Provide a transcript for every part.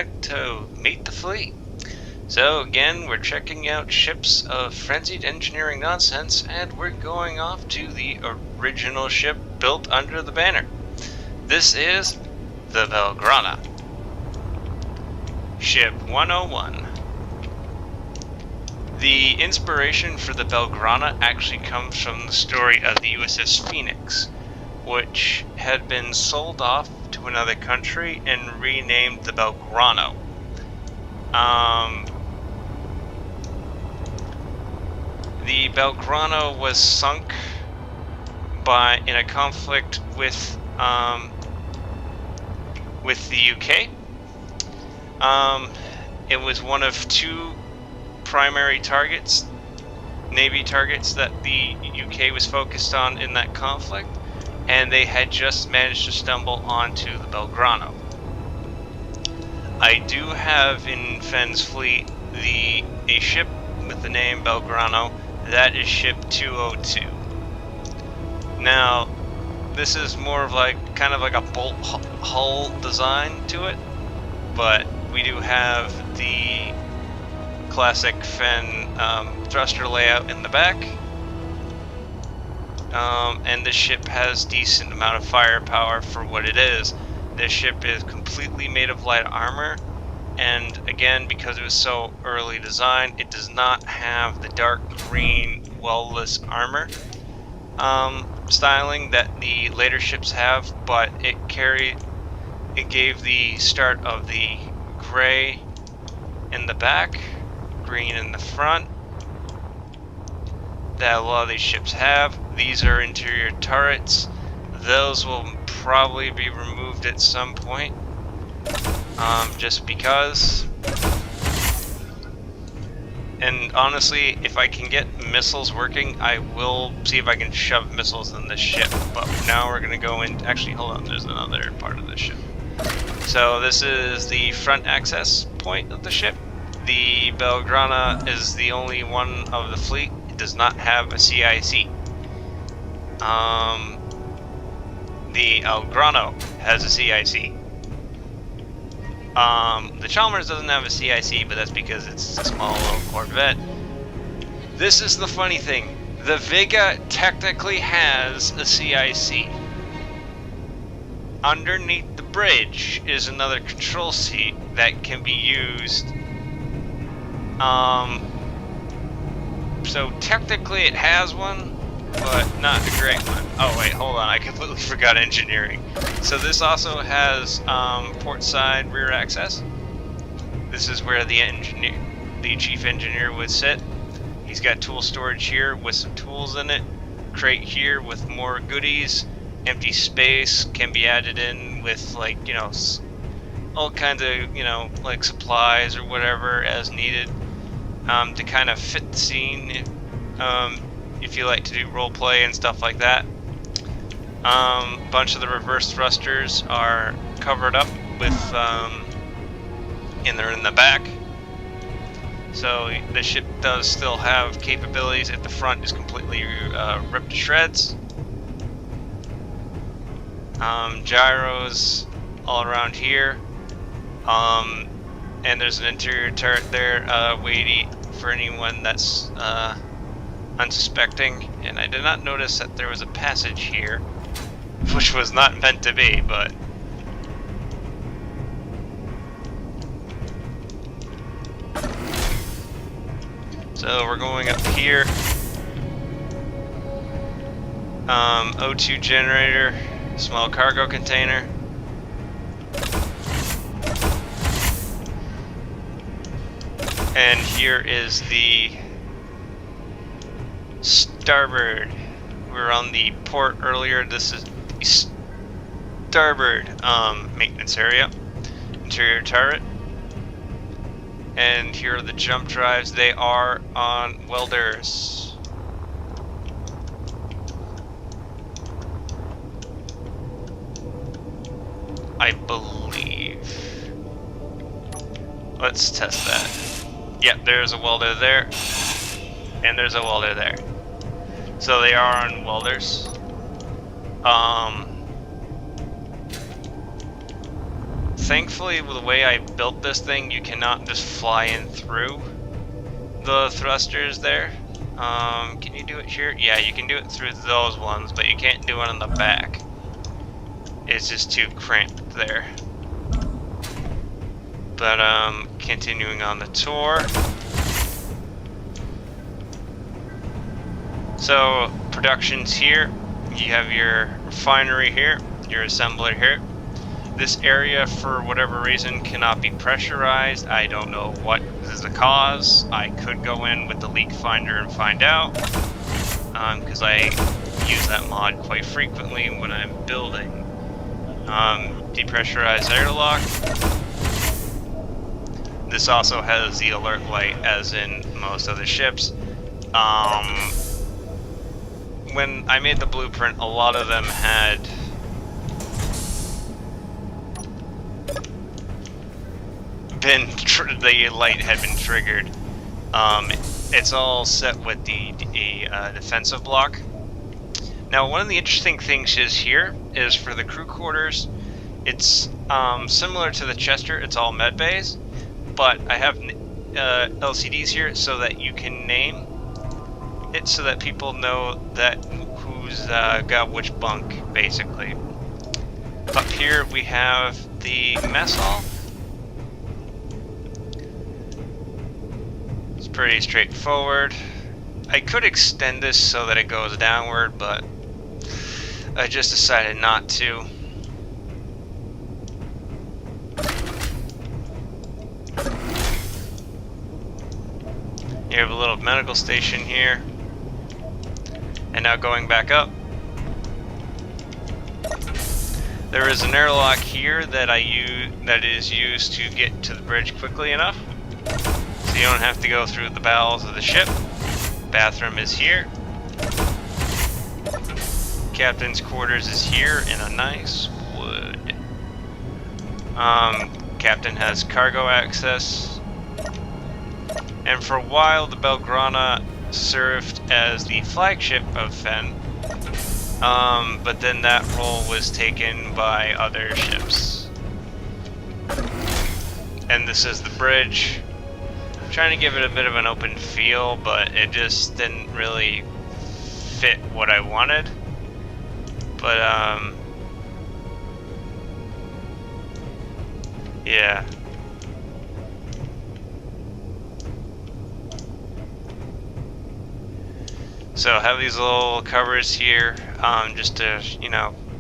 to meet the fleet. So again, we're checking out ships of frenzied engineering nonsense, and we're going off to the original ship built under the banner. This is the Belgrana. Ship 101. The inspiration for the Belgrana actually comes from the story of the USS Phoenix, which had been sold off to another country and renamed the Belgrano. The Belgrano was sunk in a conflict with the UK. It was one of two primary targets, Navy targets, that the UK was focused on in that conflict, and they had just managed to stumble onto the Belgrano. I do have in FEN's fleet a ship with the name Belgrano. That is ship 202. Now, this is more of kind of like a bolt hull design to it, but we do have the classic FEN thruster layout in the back, and this ship has decent amount of firepower for what it is. This ship is completely made of light armor, and again, because it was so early designed, it does not have the dark green well-less armor styling that the later ships have, but it gave the start of the gray in the back, green in the front, that a lot of these ships have. These are interior turrets. Those will probably be removed at some point, just because. And honestly, if I can get missiles working, I will see if I can shove missiles in this ship. But now we're gonna go in. Actually, hold on. There's another part of the ship. So this is the front access point of the ship. The Belgrana is the only one of the fleet. It does not have a CIC. The Belgrano has a CIC. The Chalmers doesn't have a CIC, but that's because it's a small little Corvette. This is the funny thing. The Vega technically has a CIC. Underneath the bridge is another control seat that can be used. So technically it has one, but not a great one. Oh wait, hold on, I completely forgot engineering. So this also has port side rear access. This is where the chief engineer would sit. He's got tool storage here with some tools in it, crate here with more goodies, empty space can be added in with all kinds of like supplies or whatever as needed to kind of fit the scene. If you like to do role play and stuff like that. Bunch of the reverse thrusters are covered up with, and they're in the back. So the ship does still have capabilities if the front is completely ripped to shreds. Gyros all around here. And there's an interior turret there waiting for anyone that's unsuspecting, and I did not notice that there was a passage here, which was not meant to be, but so we're going up here. O2 generator, small cargo container. And here is the starboard. We were on the port earlier. This is the starboard maintenance area. Interior turret. And here are the jump drives. They are on welders. I believe. Let's test that. Yep, there's a welder there. And there's a welder there. So they are on welders. thankfully, with the way I built this thing, you cannot just fly in through the thrusters there. Can you do it here? Yeah, you can do it through those ones, but you can't do it on the back. It's just too cramped there. But, continuing on the tour. So, production's here. You have your refinery here, your assembler here. This area, for whatever reason, cannot be pressurized. I don't know what is the cause. I could go in with the leak finder and find out, because I use that mod quite frequently when I'm building depressurized airlock. This also has the alert light, as in most other ships. When I made the blueprint, a lot of them had the light had been triggered. It's all set with the defensive block. Now, one of the interesting things is here is for the crew quarters. It's similar to the Chester. It's all med bays, but I have LCDs here so that you can name it, so that people know that who's got which bunk, basically. Up here we have the mess hall. It's pretty straightforward. I could extend this so that it goes downward, but I just decided not to. You have a little medical station here. And now going back up, there is an airlock here that that is used to get to the bridge quickly enough, so you don't have to go through the bowels of the ship. Bathroom is here. Captain's quarters is here in a nice wood. Captain has cargo access, and for a while the Belgrana served as the flagship of FEN, but then that role was taken by other ships. And this is the bridge. I'm trying to give it a bit of an open feel, but it just didn't really fit what I wanted. But yeah. So I have these little covers here, just to,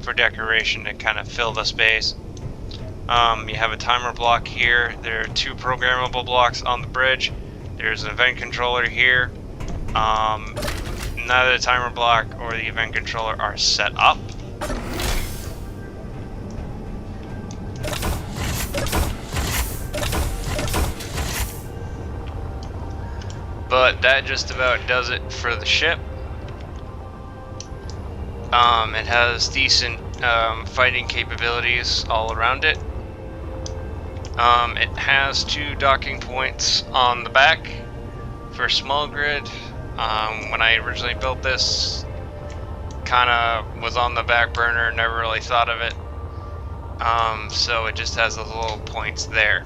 for decoration, to kind of fill the space. You have a timer block here. There are 2 programmable blocks on the bridge. There's an event controller here. Neither the timer block or the event controller are set up. But that just about does it for the ship. It has decent fighting capabilities all around it. It has 2 docking points on the back for small grid. When I originally built this, kind of was on the back burner, never really thought of it. So it just has those little points there.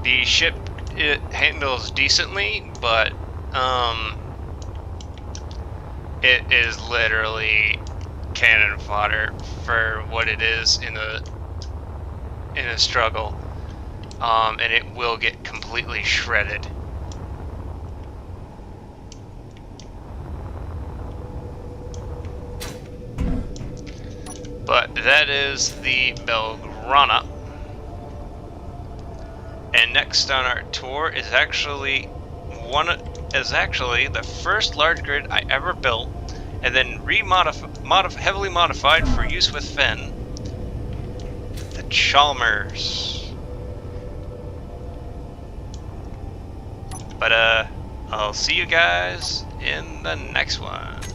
The ship, it handles decently, but it is literally cannon fodder for what it is in a struggle, and it will get completely shredded. But that is the Belgrana. And next on our tour is actually the first large grid I ever built, and then heavily modified for use with FEN. The Chalmers. But I'll see you guys in the next one.